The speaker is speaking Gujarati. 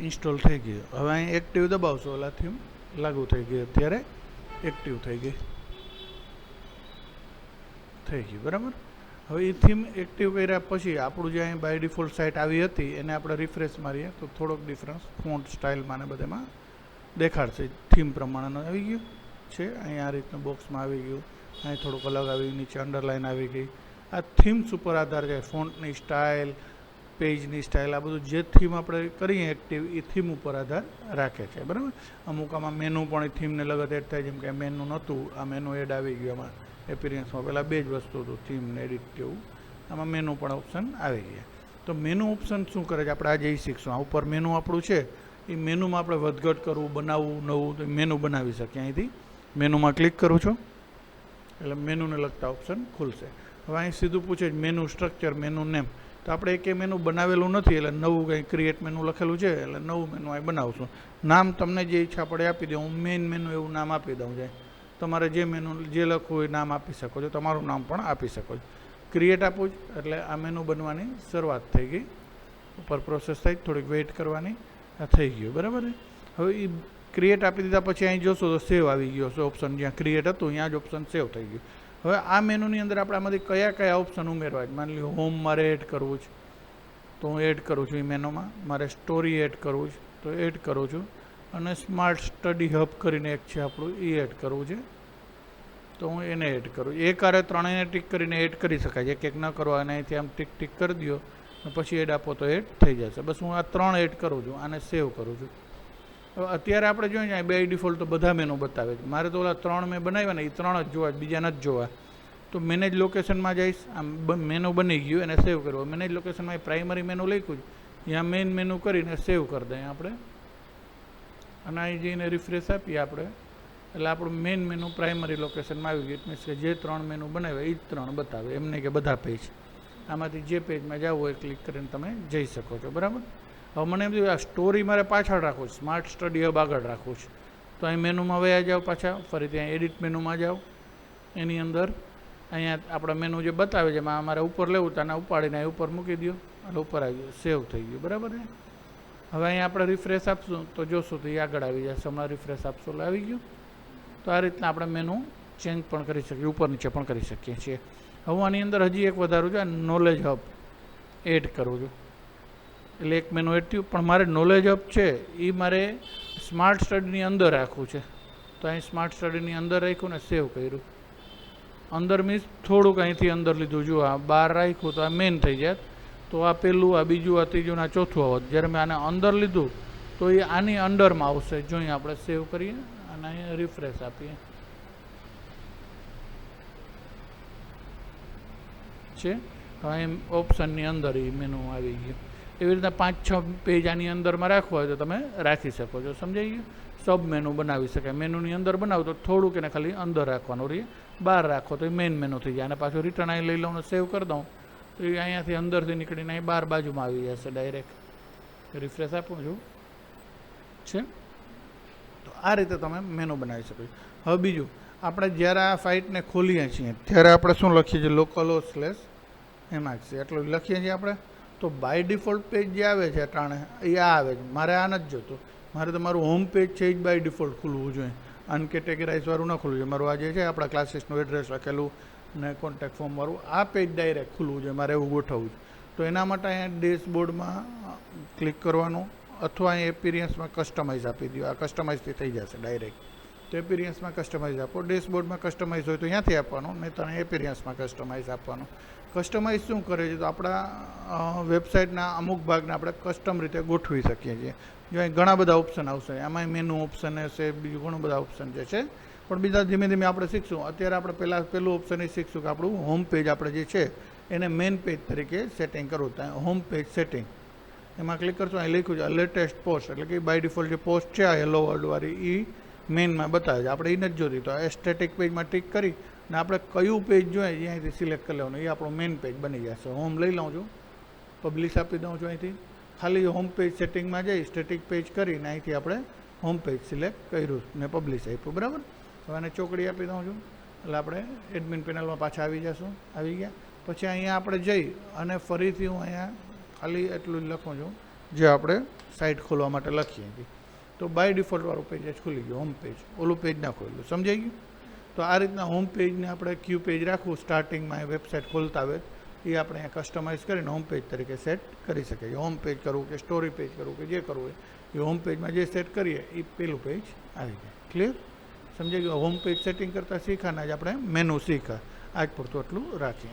ઇન્સ્ટોલ થઈ ગયું. હવે અહીં એક્ટિવ દબાવશો ઓલા થીમ લાગુ થઈ ગઈ, અત્યારે એક્ટિવ થઈ ગઈ બરાબર. હવે એ થીમ એક્ટિવ કર્યા પછી આપણું જે અહીં બાય ડિફોલ્ટ સાઇટ આવી હતી એને આપણે રિફ્રેશ મારીએ તો થોડોક ડિફરન્સ ફોન્ટ સ્ટાઇલમાં ને બધામાં દેખાડશે. થીમ પ્રમાણેનો આવી ગયું છે. અહીં આ રીતનું બોક્સમાં આવી ગયું, અહીં થોડુંક અલગ આવી, નીચે અંડરલાઇન આવી ગઈ. આ થીમ્સ ઉપર આધાર છે. ફોન્ટની સ્ટાઇલ, પેજની સ્ટાઇલ, આ બધું જે થીમ આપણે કરીએ એક્ટિવ એ થીમ ઉપર આધાર રાખે છે બરાબર. અમુક આમાં મેનુ પણ એ થીમને લગત એડ થાય, જેમ કે મેનુ નહોતું, આ મેનુ એડ આવી ગયું. આમાં એપિરિયન્સમાં પહેલાં બે જ વસ્તુ હતું, થીમને એડિટ કેવું. આમાં મેનુ પણ ઓપ્શન આવી ગયા. તો મેનુ ઓપ્શન શું કરે છે આપણે આજે એ શીખશું. આ ઉપર મેનુ આપણું છે, એ મેનુમાં આપણે વધઘટ કરવું, બનાવવું નવું, તો મેનુ બનાવી શકીએ. અહીંથી મેનુમાં ક્લિક કરું છું એટલે મેનુને લગતા ઓપ્શન ખુલશે. હવે અહીં સીધું પૂછે મેનુ સ્ટ્રક્ચર, મેનુ નેમ. તો આપણે એક મેનુ બનાવેલું નથી એટલે નવું કંઈ ક્રિએટ મેનુ લખેલું છે એટલે નવું મેનુ અહીં બનાવશું. નામ તમને જે ઈચ્છા પડે આપી દઉં. હું મેઇન મેનુ એવું નામ આપી દઉં છે. તમારે જે મેનુ જે લખવું હોય નામ આપી શકો છો, તમારું નામ પણ આપી શકો છો. ક્રિએટ આપું જ એટલે આ મેનુ બનવાની શરૂઆત થઈ ગઈ. ઉપર પ્રોસેસ થઈ, થોડીક વેઇટ કરવાની. આ થઈ ગયું બરાબર. હવે એ ક્રિએટ આપી દીધા પછી અહીં જોશો તો સેવ આવી ગયો છે ઓપ્શન. જ્યાં ક્રિએટ હતું ત્યાં જ ઓપ્શન સેવ થઈ ગયું. હવે આ મેનુની અંદર આપણે આમાંથી કયા કયા ઓપ્શન ઉમેરવા છે. માની લો હોમ મારે એડ કરવું છે તો હું એડ કરું છું એ મેનુમાં. મારે સ્ટોરી એડ કરવું છે તો એડ કરું છું. અને સ્માર્ટ સ્ટડી હબ કરીને એક છે આપણું, એ એડ કરવું છે તો હું એને એડ કરું. એક આરે ત્રણેયને ટીક કરીને એડ કરી શકાય. એક એક ન કરવા અને અહીંથી આમ ટીક ટીક કરી દો અને પછી એડ આપો તો એડ થઈ જશે. બસ હું આ 3 એડ કરું છું, આને સેવ કરું છું. હવે અત્યારે આપણે જોઈએ અહીં બાય ડિફોલ્ટ તો બધા મેનુ બતાવે છે. મારે તો ઓલા 3 મેં બનાવ્યા ને એ 3 જ જોવા, બીજા નથી જોવા. તો મેનેજ લોકેશનમાં જઈશ, આમ મેનુ બની ગયું એને સેવ કરવું. મેનેજ લોકેશનમાં એ પ્રાઇમરી મેનુ લખ્યું છે, ત્યાં મેઇન મેનુ કરીને સેવ કરી દઈએ આપણે. અને અહીં જઈને રિફ્રેશ આપીએ આપણે એટલે આપણું મેઇન મેનુ પ્રાઇમરી લોકેશનમાં આવી ગયું. ઇટ મીન્સ કે જે 3 મેનુ બનાવ્યા એ જ 3 બતાવે, એમને કે બધા પેજ. આમાંથી જે પેજમાં જવું હોય ક્લિક કરીને તમે જઈ શકો છો બરાબર. હવે મને એમ થયું આ સ્ટોરી મારે પાછળ રાખવું છે, સ્માર્ટ સ્ટડી હબ આગળ રાખવું છે. તો અહીં મેનુમાં વયા જાઓ પાછા, ફરીથી અહીં એડિટ મેનુમાં જાઓ. એની અંદર અહીંયા આપણા મેનુ જે બતાવે છે એમાં અમારે ઉપર લેવું તો આને ઉપાડીને અહીં ઉપર મૂકી દો એટલે ઉપર આવી ગયું, સેવ થઈ ગયું બરાબર ને. હવે અહીંયા આપણે રિફ્રેશ આપશું તો જોશું તો એ આગળ આવી જશે. હમણાં રિફ્રેશ આપશું એટલે આવી ગયું. તો આ રીતના આપણે મેનુ ચેન્જ પણ કરી શકીએ, ઉપર નીચે પણ કરી શકીએ છીએ. હવે આની અંદર હજી એક વધારું છે, નોલેજ હબ એડ કરવું છું એટલે એક મેનુ એડ થયું. પણ મારે નોલેજ હબ છે એ મારે સ્માર્ટ સ્ટડીની અંદર રાખવું છે. તો અહીં સ્માર્ટ સ્ટડીની અંદર રાખ્યું ને સેવ કર્યું. અંદર મીન્સ થોડુંક અહીંથી અંદર લીધું. જો આ બહાર રાખ્યું તો આ મેઇન થઈ જાય. તો આ પહેલું, આ બીજું, આ ત્રીજું, આ ચોથું આવત. જ્યારે મેં આને અંદર લીધું તો એ આની અંડરમાં આવશે. જોઈએ આપણે સેવ કરીએ અને અહીંયા રિફ્રેશ આપીએ છે. અહીં ઓપ્શનની અંદર એ મેનુ આવી ગયું. એવી રીતના 5-6 પેજ આની અંદરમાં રાખવા હોય તો તમે રાખી શકો છો. સમજાઈ ગયું. સબ મેનુ બનાવી શકાય. મેનુની અંદર બનાવો તો થોડુંક એને ખાલી અંદર રાખવાનું રહે, બહાર રાખો તો એ મેઇન મેનુ થઈ જાય. અને પાછું રિટર્ન અહીં લઈ લઉં, સેવ કરી દઉં તો એ અહીંયાથી અંદરથી નીકળીને અહીં બહાર બાજુમાં આવી જશે ડાયરેક્ટ. રિફ્રેશ આપું છું છે. તો આ રીતે તમે મેનુ બનાવી શકો છો. હવે બીજું, આપણે જ્યારે આ ફાઇટને ખોલીએ છીએ ત્યારે આપણે શું લખીએ છીએ, localhost/mxc એટલું લખીએ છીએ આપણે. તો બાય ડિફોલ્ટ પેજ જે આવે છે અટાણે એ આ આવે છે. મારે આ નથી જોતું. મારે તો મારું હોમ પેજ છે એ જ બાય ડિફોલ્ટ ખુલવું જોઈએ. અનકેટેગરાઇઝવાળું ન ખુલવું જોઈએ. મારું આ જે છે આપણા ક્લાસીસનું એડ્રેસ લખેલું ને કોન્ટેક્ટ ફોર્મ વાળું આ પેજ ડાયરેક્ટ ખુલવું જોઈએ. મારે એવું ગોઠવવું છે. તો એના માટે અહીંયા ડેશબોર્ડમાં ક્લિક કરવાનું અથવા અહીં એપિરિયન્સમાં કસ્ટમાઇઝ આપી દો. આ કસ્ટમાઇઝથી થઈ જશે ડાયરેક્ટ. તો એપિરિયન્સમાં કસ્ટમાઇઝ આપો. ડેશબોર્ડમાં કસ્ટમાઇઝ હોય તો ત્યાંથી આપવાનું, નહીં તો એપિરિયન્સમાં કસ્ટમાઇઝ આપવાનું. કસ્ટમાઇઝ શું કરે છે તો આપણા વેબસાઇટના અમુક ભાગને આપણે કસ્ટમ રીતે ગોઠવી શકીએ છીએ. જો અહીં ઘણા બધા ઓપ્શન આવશે. આમાં મેનુ ઓપ્શન હશે, બીજું ઘણું બધા ઓપ્શન જે છે. પણ બીજા ધીમે ધીમે આપણે શીખશું. અત્યારે આપણે પહેલું ઓપ્શન એ શીખશું કે આપણું હોમ પેજ આપણે જે છે એને મેઇન પેજ તરીકે સેટિંગ કરવું. ત્યાં હોમ પેજ સેટિંગ એમાં ક્લિક કરશો. અહીં લખ્યું છે લેટેસ્ટ પોસ્ટ, એટલે કે બાય ડિફોલ્ટ જે પોસ્ટ છે આ હેલો વર્લ્ડવાળી એ મેઇનમાં બતાવે છે. આપણે એ નથી જોતી. તો સ્ટેટિક પેજમાં ટિક કરી ને આપણે કયું પેજ જોઈએ અહીંયાથી સિલેક્ટ કરી લેવાનું. એ આપણું મેઇન પેજ બની જશે. હોમ લઈ લઉં છું, પબ્લિશ આપી દઉં છું. અહીંથી ખાલી હોમ પેજ સેટિંગમાં જઈ સ્ટેટિક પેજ કરીને અહીંથી આપણે હોમ પેજ સિલેક્ટ કર્યું ને પબ્લિશ આપ્યું બરાબર. હવે આને ચોકડી આપી દઉં છું એટલે આપણે એડમિન પેનલમાં પાછા આવી જશું. આવી ગયા પછી અહીંયા આપણે જઈ અને ફરીથી હું અહીંયા ખાલી એટલું જ લખું છું જે આપણે સાઇટ ખોલવા માટે લખીએ છીએ. તો બાય ડિફોલ્ટવાળું પેજ જ ખુલી ગયું, હોમ પેજ. ઓલું પેજ ના ખોલ્યું, સમજાઈ ગયું? તો આ રીતના હોમ પેજને આપણે ક્યુ પેજ રાખવું સ્ટાર્ટિંગમાં વેબસાઇટ ખોલતા આવે એ આપણે અહીંયા કસ્ટમાઇઝ કરીને હોમ પેજ તરીકે સેટ કરી શકીએ. હોમ પેજ કરવું કે સ્ટોરી પેજ કરવું કે જે કરવું હોય એ હોમ પેજમાં જે સેટ કરીએ એ પેલું પેજ આવી જાય. ક્લિયર? સમજાઈ ગયું? હોમ પેજ સેટિંગ કરતાં શીખાના જ આપણે મેનુ શીખા. આજ પૂરતું એટલું રાખીએ.